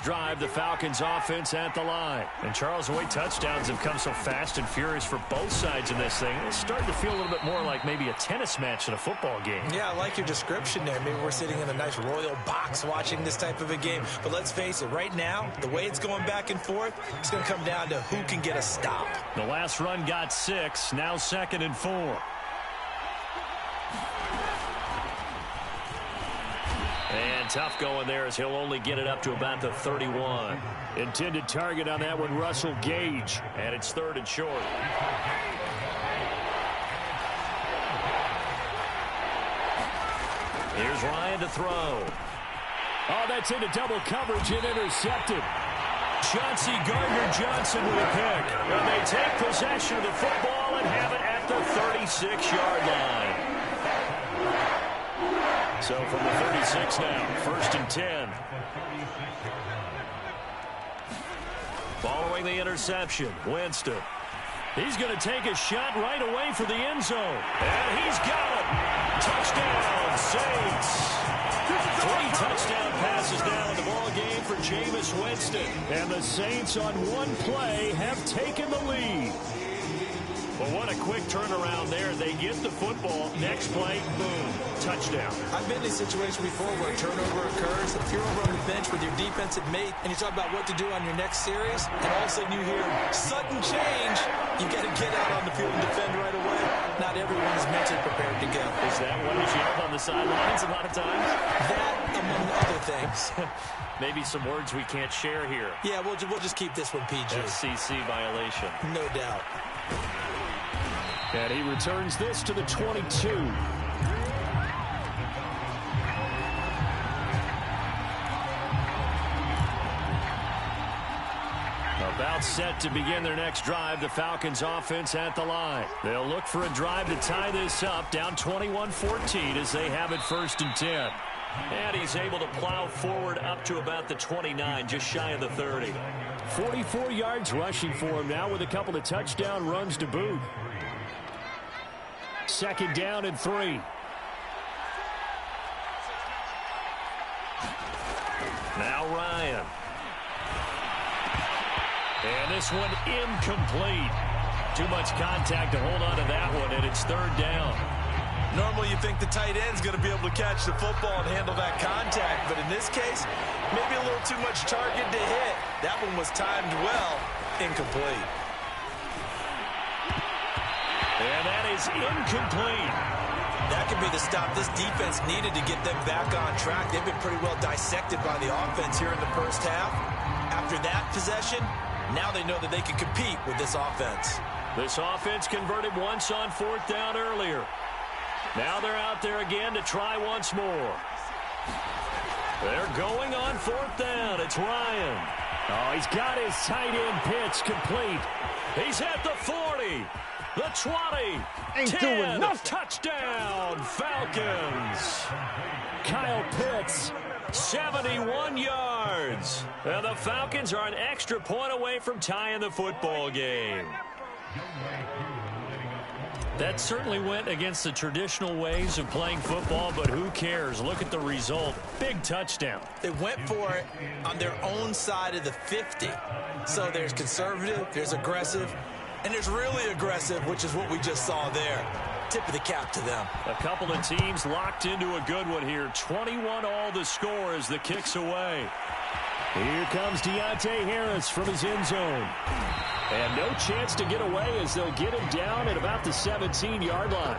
next drive, the Falcons offense at the line. And Charles, the way touchdowns have come so fast and furious for both sides in this thing, it's starting to feel a little bit more like maybe a tennis match in a football game. Yeah, I like your description there. Maybe we're sitting in a nice royal box watching this type of a game. But let's face it, right now, the way it's going back and forth, it's going to come down to who can get a stop. The last run got 6, now 2nd and 4. And tough going there as he'll only get it up to about the 31. Intended target on that one, Russell Gage. And it's 3rd and short. Here's Ryan to throw. Oh, that's into double coverage and intercepted. Chauncey Gardner-Johnson with a pick. And they take possession of the football and have it at the 36-yard line. So from the 36 now, 1st and 10. Following the interception, Winston. He's going to take a shot right away for the end zone. And he's got it. Touchdown, Saints. 3 touchdown passes now in the ball game for Jameis Winston. And the Saints on one play have taken the lead. Well, what a quick turnaround there. They get the football. Next play, boom, touchdown. I've been in a situation before where a turnover occurs. If you're over on the bench with your defensive mate and you talk about what to do on your next series, and all of a sudden you hear sudden change, you got to get out on the field and defend right away. Not everyone is mentally prepared to go. Is that what is yelled on the sidelines a lot of times? That, among other things. Maybe some words we can't share here. Yeah, we'll just keep this one PG. FCC violation. No doubt. And he returns this to the 22. About set to begin their next drive, the Falcons offense at the line. They'll look for a drive to tie this up, down 21-14 as they have it 1st and 10. And he's able to plow forward up to about the 29, just shy of the 30. 44 yards rushing for him now with a couple of touchdown runs to boot. 2nd down and 3. Now Ryan. And this one incomplete. Too much contact to hold on to that one, and it's 3rd down. Normally you think the tight end's going to be able to catch the football and handle that contact, but in this case, maybe a little too much target to hit. That one was timed well. Incomplete. And that is incomplete. That could be the stop this defense needed to get them back on track. They've been pretty well dissected by the offense here in the first half. After that possession, now they know that they can compete with this offense. This offense converted once on 4th down earlier. Now they're out there again to try once more. They're going on 4th down. It's Ryan. Oh, he's got his tight end pitch complete. He's at the 40. The 20, Ain't 10, doing nothing. Touchdown, Falcons. Kyle Pitts, 71 yards. And the Falcons are an extra point away from tying the football game. That certainly went against the traditional ways of playing football, but who cares? Look at the result. Big touchdown. They went for it on their own side of the 50. So there's conservative, there's aggressive, and there's really aggressive, which is what we just saw there. Tip of the cap to them. A couple of teams locked into a good one here. 21 all the score as the kick's away. Here comes Deontay Harris from his end zone. And no chance to get away as they'll get him down at about the 17-yard line.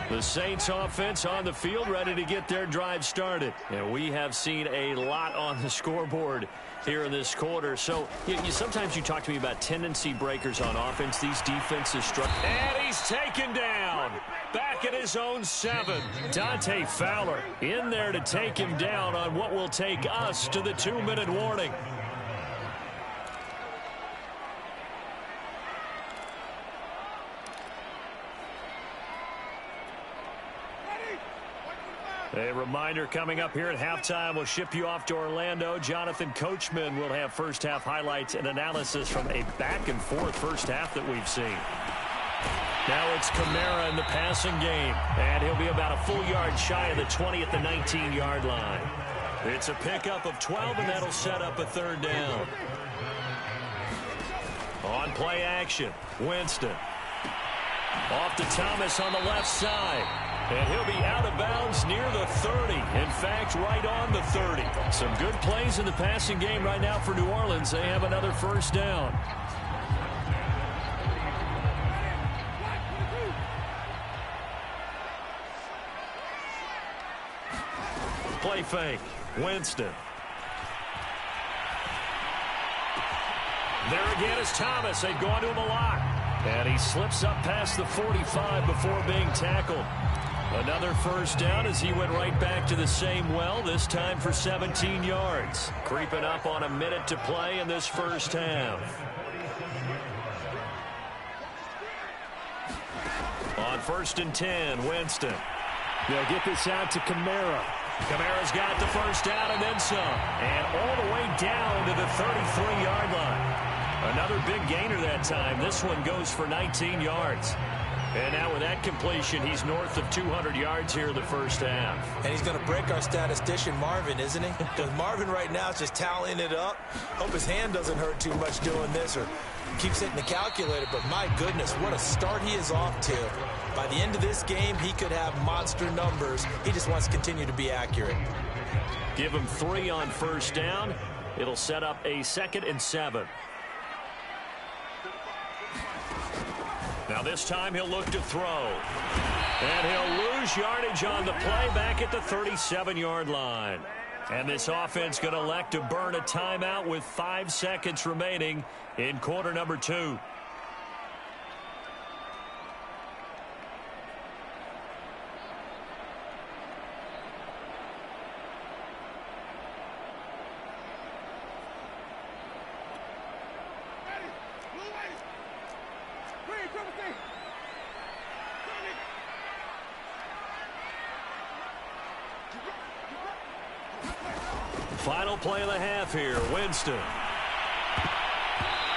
The Saints offense on the field ready to get their drive started. And we have seen a lot on the scoreboard here in this quarter. So sometimes you talk to me about tendency breakers on offense. These defenses struck. And he's taken down. Back at his own 7. Dante Fowler in there to take him down on what will take us to the 2-minute warning. A reminder coming up here at halftime. We'll ship you off to Orlando. Jonathan Coachman will have first-half highlights and analysis from a back-and-forth first half that we've seen. Now it's Kamara in the passing game, and he'll be about a full yard shy of the 20 at the 19-yard line. It's a pickup of 12, and that'll set up a third down. On play action, Winston. Off to Thomas on the left side. And he'll be out of bounds near the 30. In fact, right on the 30. Some good plays in the passing game right now for New Orleans. They have another first down. Play fake. Winston. There again is Thomas. They've gone to him a lot. And he slips up past the 45 before being tackled. Another first down as he went right back to the same well, this time for 17 yards. Creeping up on a minute to play in this first half. On 1st and 10, Winston. They'll get this out to Kamara. Kamara's got the first down and then some. And all the way down to the 33-yard line. Another big gainer that time. This one goes for 19 yards. And now with that completion, he's north of 200 yards here in the first half. And he's going to break our statistician Marvin, isn't he? Because Marvin right now is just tallying it up. Hope his hand doesn't hurt too much doing this or keeps hitting the calculator. But my goodness, what a start he is off to. By the end of this game, he could have monster numbers. He just wants to continue to be accurate. Give him 3 on first down. It'll set up a 2nd and 7. Now this time he'll look to throw. And he'll lose yardage on the play back at the 37-yard line. And this offense going to elect to burn a timeout with 5 seconds remaining in quarter number 2. Final play of the half here, Winston.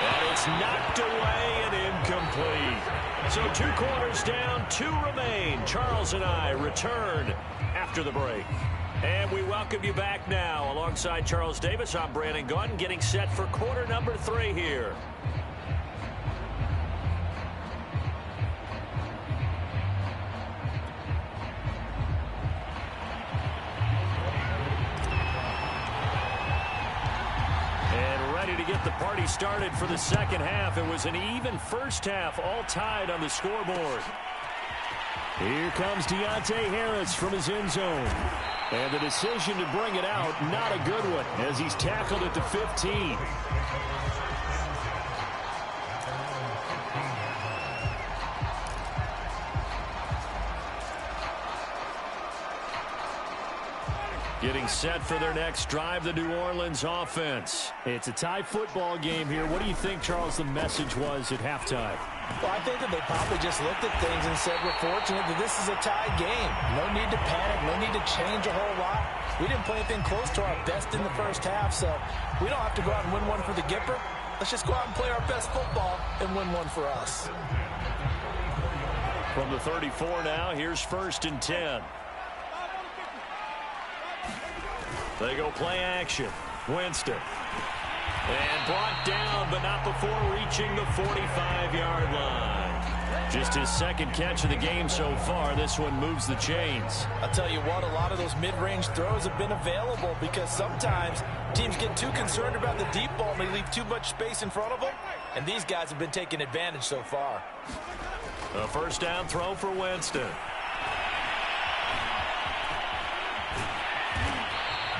And it's knocked away and incomplete. So 2 quarters down, 2 remain. Charles and I return after the break. And we welcome you back now. Alongside Charles Davis, I'm Brandon Gunn, getting set for quarter number 3 here. To get the party started for the second half. It was an even first half, all tied on the scoreboard. Here comes Deontay Harris from his end zone. And the decision to bring it out, not a good one, as he's tackled at the 15. Getting set for their next drive, the New Orleans offense. It's a tie football game here. What do you think, Charles, the message was at halftime? Well, I think that they probably just looked at things and said, we're fortunate that this is a tie game. No need to panic, no need to change a whole lot. We didn't play anything close to our best in the first half, so we don't have to go out and win one for the Gipper. Let's just go out and play our best football and win one for us. From the 34 now, here's 1st and 10. They go play action. Winston. And brought down, but not before reaching the 45-yard line. Just his 2nd catch of the game so far. This one moves the chains. I'll tell you what, a lot of those mid-range throws have been available because sometimes teams get too concerned about the deep ball and they leave too much space in front of them. And these guys have been taking advantage so far. A first down throw for Winston.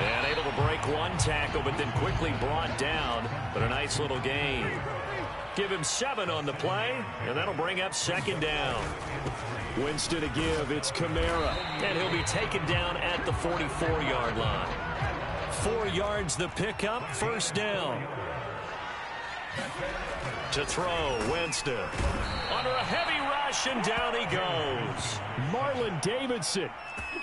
And able to break one tackle, but then quickly brought down. But a nice little gain. Give him 7 on the play, and that'll bring up 2nd down. Winston to give, it's Kamara. And he'll be taken down at the 44-yard line. 4 yards the pickup, first down. To throw, Winston. Under a heavy rush. rush, and down he goes. Marlon Davidson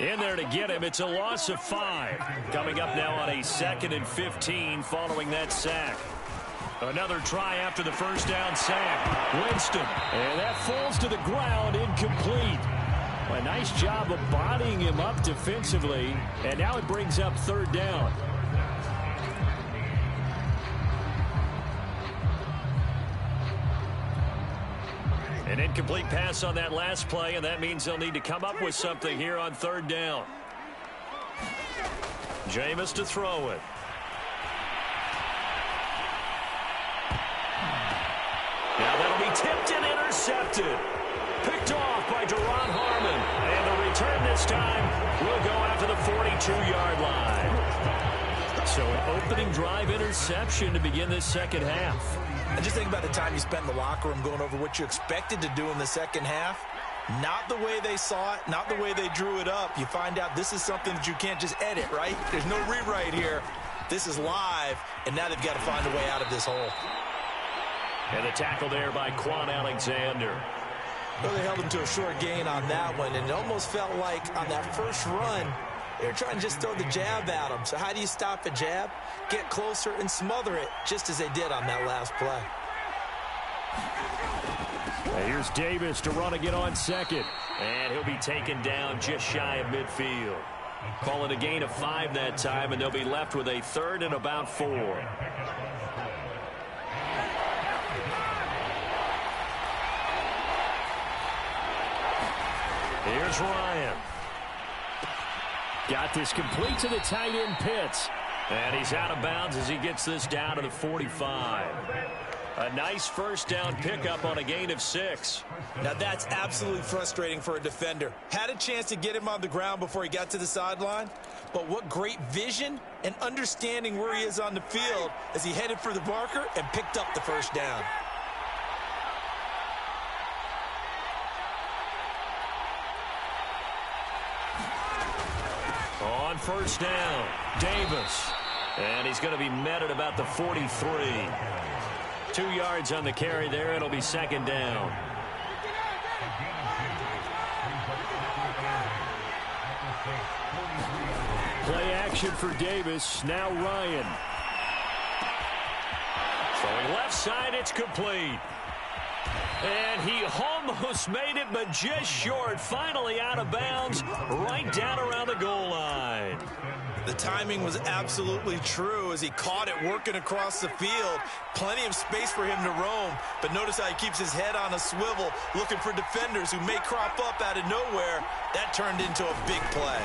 in there to get him. It's a loss of 5. Coming up now on a 2nd and 15 following that sack. Another try after the first down sack. Winston. And that falls to the ground, incomplete. A nice job of bodying him up defensively. And now it brings up 3rd down. An incomplete pass on that last play, and that means they'll need to come up with something here on 3rd down. Jameis to throw it. Now that'll be tipped and intercepted. Picked off by Deron Harmon. And the return this time will go after the 42-yard line. So an opening drive interception to begin this second half. And just think about the time you spent in the locker room going over what you expected to do in the second half. Not the way they saw it, not the way they drew it up. You find out this is something that you can't just edit, right? There's no rewrite here. This is live, and now they've got to find a way out of this hole. And the tackle there by Quan Alexander. Well, they held him to a short gain on that one, and it almost felt like on that first run, they were trying to just throw the jab at him. So how do you stop a jab? Get closer and smother it, just as they did on that last play. Here's Davis to run again on 2nd. And he'll be taken down just shy of midfield. Call it a gain of 5 that time, and they'll be left with a 3rd and about 4. Here's Ryan. Got this complete to the tight end Pitts. And he's out of bounds as he gets this down to the 45. A nice first down pickup on a gain of 6. Now that's absolutely frustrating for a defender. Had a chance to get him on the ground before he got to the sideline, but what great vision and understanding where he is on the field as he headed for the marker and picked up the first down. On first down, Davis. And he's going to be met at about the 43. 2 yards on the carry there. It'll be 2nd down. Play action for Davis. Now Ryan. Throwing left side, it's complete. And he almost made it, but just short. Finally out of bounds, right down around the goal line. The timing was absolutely true as he caught it working across the field. Plenty of space for him to roam, but notice how he keeps his head on a swivel, looking for defenders who may crop up out of nowhere. That turned into a big play.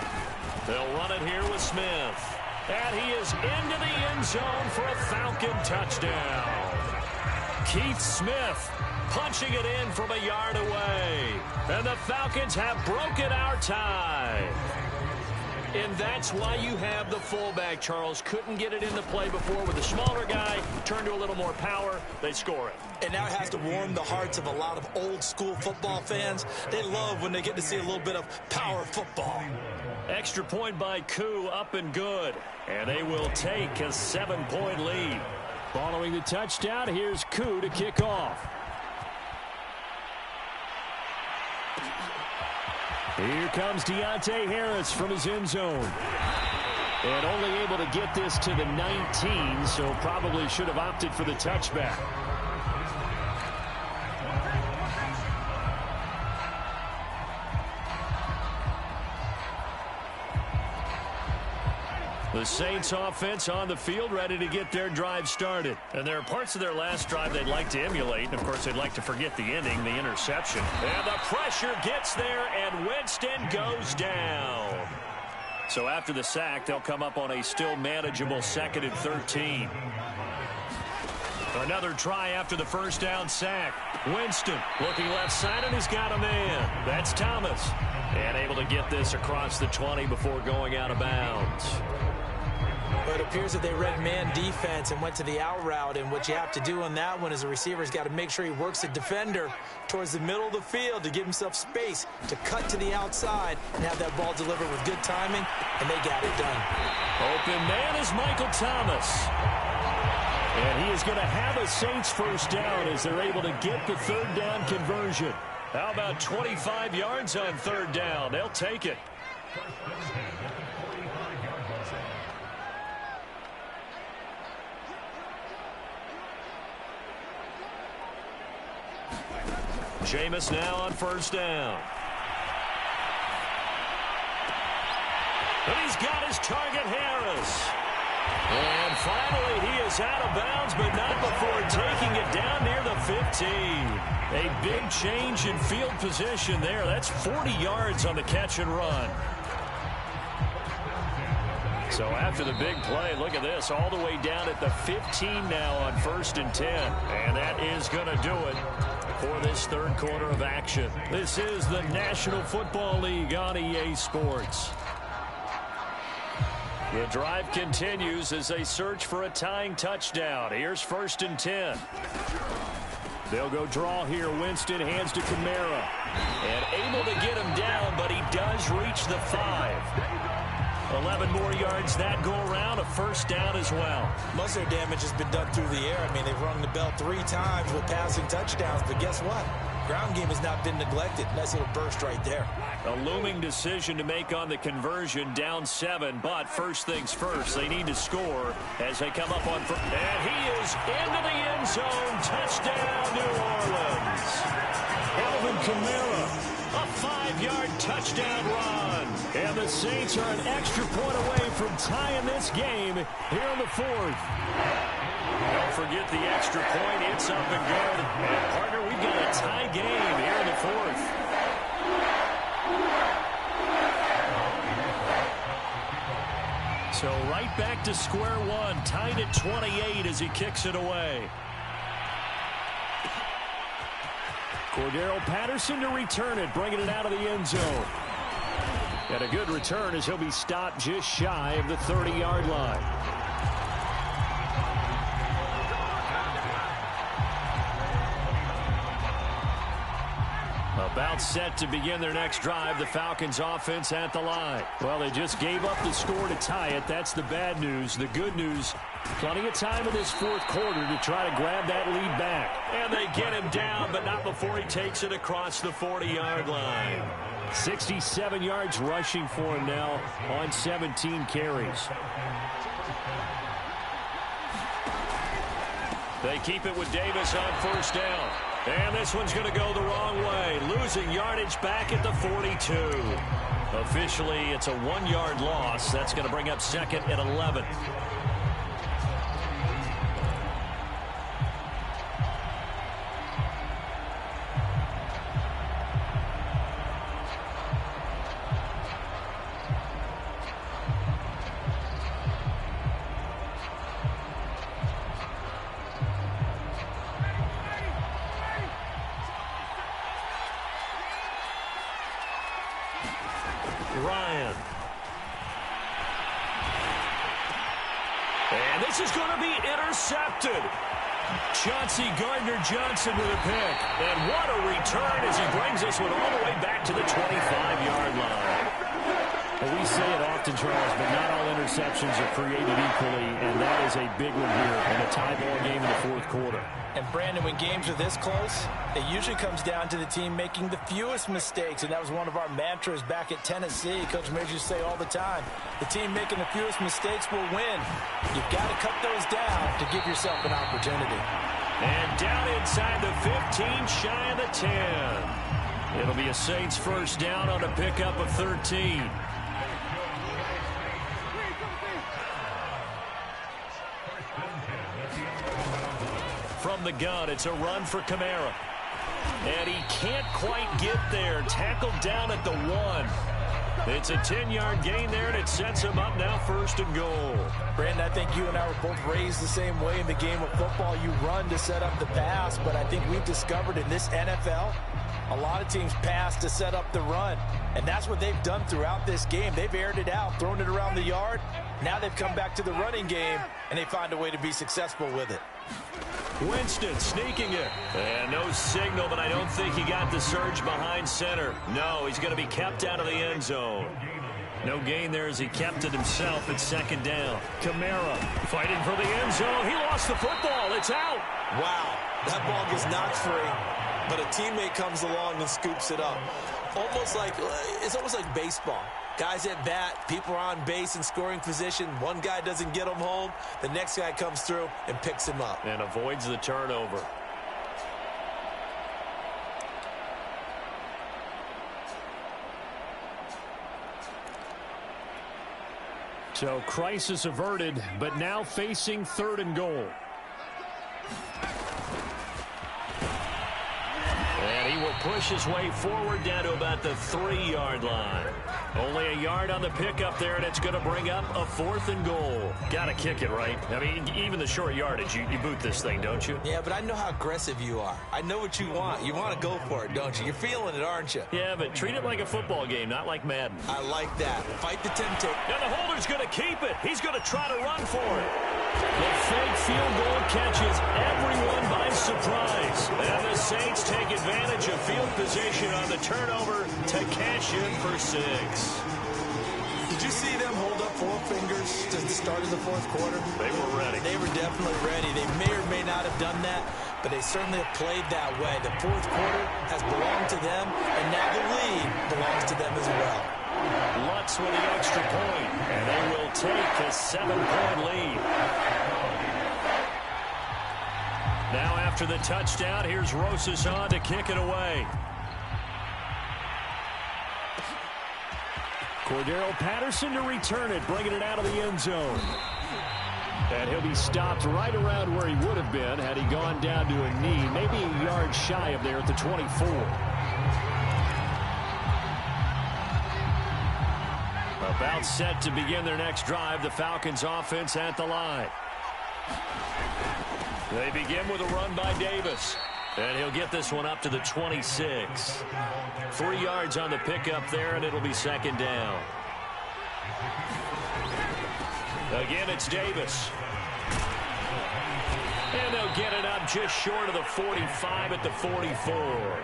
They'll run it here with Smith. And he is into the end zone for a Falcon touchdown. Keith Smith punching it in from a yard away. And the Falcons have broken our tie. And that's why you have the fullback, Charles. Couldn't get it into play before with the smaller guy. Turn to a little more power. They score it. And now it has to warm the hearts of a lot of old-school football fans. They love when they get to see a little bit of power football. Extra point by Koo, up and good. And they will take a 7-point lead. Following the touchdown, here's Koo to kick off. Here comes Deontay Harris from his end zone. And only able to get this to the 19, so probably should have opted for the touchback. The Saints offense on the field, ready to get their drive started. And there are parts of their last drive they'd like to emulate. And, of course, they'd like to forget the ending, the interception. And the pressure gets there, and Winston goes down. So after the sack, they'll come up on a still manageable 2nd and 13. Another try after the first down sack. Winston looking left side, and he's got a man. That's Thomas. And able to get this across the 20 before going out of bounds. But it appears that they read man defense and went to the out route, and what you have to do on that one is the receiver's got to make sure he works the defender towards the middle of the field to give himself space to cut to the outside and have that ball delivered with good timing, and they got it done. Open man is Michael Thomas. And he is going to have a Saints first down as they're able to get the 3rd down conversion. How about 25 yards on third down? They'll take it. Jameis now on first down. And he's got his target, Harris. And finally, he is out of bounds, but not before taking it down near the 15. A big change in field position there. That's 40 yards on the catch and run. So after the big play, look at this, all the way down at the 15 now on 1st and 10. And that is going to do it for this third quarter of action. This is the National Football League on EA Sports. The drive continues as they search for a tying touchdown. Here's 1st and 10. They'll go draw here. Winston hands to Kamara. And able to get him down, but he does reach the 5. 11 more yards that go around, a first down as well. Most of their damage has been done through the air. I mean, they've rung the bell 3 times with passing touchdowns, but guess what? Ground game has not been neglected. Nice little burst right there. A looming decision to make on the conversion, down 7, but first things first, they need to score as they come up on first. And he is into the end zone. Touchdown, New Orleans. Alvin Kamara, a 5-yard touchdown run. And the Saints are an extra point away from tying this game here in the 4th. Don't forget the extra point. It's up and good. And, partner, we've got a tie game here in the 4th. So right back to square one, tied at 28 as he kicks it away. Cordero Patterson to return it, bringing it out of the end zone. And a good return as he'll be stopped just shy of the 30-yard line. About set to begin their next drive, the Falcons offense at the line. Well, they just gave up the score to tie it. That's the bad news. The good news, plenty of time in this 4th quarter to try to grab that lead back. And they get him down, but not before he takes it across the 40-yard line. 67 yards rushing for him now on 17 carries. They keep it with Davis on first down. And this one's going to go the wrong way. Losing yardage back at the 42. Officially, it's a 1-yard loss. That's going to bring up 2nd and 11. Ryan. And this is going to be intercepted. Chauncey Gardner-Johnson with a pick. And what a return as he brings this one all the way back to the 25-yard line. Well, we say it often, Charles, but not all interceptions are created equally, and that is a big one here in a tie ball game in the 4th quarter. And, Brandon, when games are this close, it usually comes down to the team making the fewest mistakes, and that was one of our mantras back at Tennessee. Coach Major used to say all the time, the team making the fewest mistakes will win. You've got to cut those down to give yourself an opportunity. And down inside the 15, shy of the 10. It'll be a Saints first down on a pickup of 13. From the gun, it's a run for Kamara. And he can't quite get there. Tackled down at the 1. It's a 10-yard gain there, and it sets him up now 1st and goal. Brandon, I think you and I were both raised the same way in the game of football. You run to set up the pass, but I think we've discovered in this NFL, a lot of teams pass to set up the run. And that's what they've done throughout this game. They've aired it out, thrown it around the yard. Now they've come back to the running game, and they find a way to be successful with it. Winston sneaking it. And no signal, but I don't think he got the surge behind center. No, he's going to be kept out of the end zone. No gain there as he kept it himself at 2nd down. Kamara fighting for the end zone. He lost the football. It's out. Wow, that ball gets knocked free. but a teammate comes along and scoops it up. It's almost like baseball. Guys at bat, people are on base in scoring position. One guy doesn't get him home. The next guy comes through and picks him up. And avoids the turnover. So crisis averted, but now facing 3rd and goal. And he will push his way forward down to about the 3-yard line. Only a yard on the pickup there, and it's going to bring up a 4th and goal. Got to kick it, right? I mean, even the short yardage, you boot this thing, don't you? Yeah, but I know how aggressive you are. I know what you want. You want to go for it, don't you? You're feeling it, aren't you? Yeah, but treat it like a football game, not like Madden. I like that. Fight the temptation. And the holder's going to keep it. He's going to try to run for it. The fake field goal catches everyone by surprise. And the Saints take advantage of field position on the turnover to cash in for 6. Did you see them hold up 4 fingers to the start of the 4th quarter? They were ready. They were definitely ready. They may or may not have done that, but they certainly have played that way. The 4th quarter has belonged to them, and now the lead belongs to them as well. Lutz with the extra point, and they will take a 7-point lead. Now after the touchdown, here's Rosas on to kick it away. Cordero Patterson to return it, bringing it out of the end zone. And he'll be stopped right around where he would have been had he gone down to a knee, maybe a yard shy of there at the 24. About set to begin their next drive, the Falcons offense at the line. They begin with a run by Davis. And he'll get this one up to the 26. 3 yards on the pickup there, and it'll be 2nd down. Again, it's Davis. And they'll get it up just short of the 45 at the 44.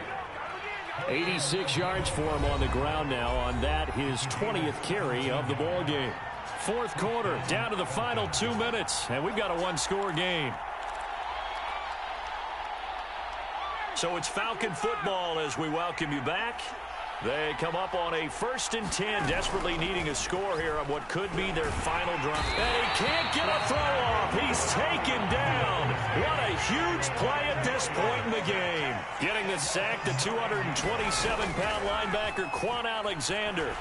86 yards for him on the ground now on that, his 20th carry of the ball game. 4th quarter, down to the final 2 minutes, and we've got a 1-score game. So it's Falcon football as we welcome you back. They come up on a 1st and 10, desperately needing a score here on what could be their final drive. And he can't get a throw off. He's taken down. What a huge play at this point in the game. Getting the sack, the 227-pound linebacker, Quan Alexander.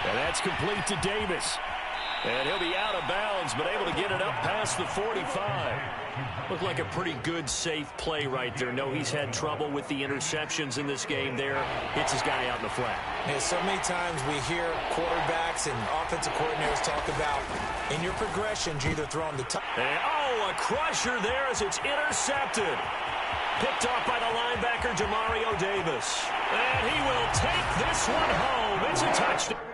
And that's complete to Davis. And he'll be out of bounds, but able to get it up past the 45. Looked like a pretty good, safe play right there. No, he's had trouble with the interceptions in this game there. Hits his guy out in the flat. Yeah, so many times we hear quarterbacks and offensive coordinators talk about, in your progressions, you're either throwing the top. Oh, a crusher there as it's intercepted. Picked off by the linebacker, Demario Davis. And he will take this one home. It's a touchdown.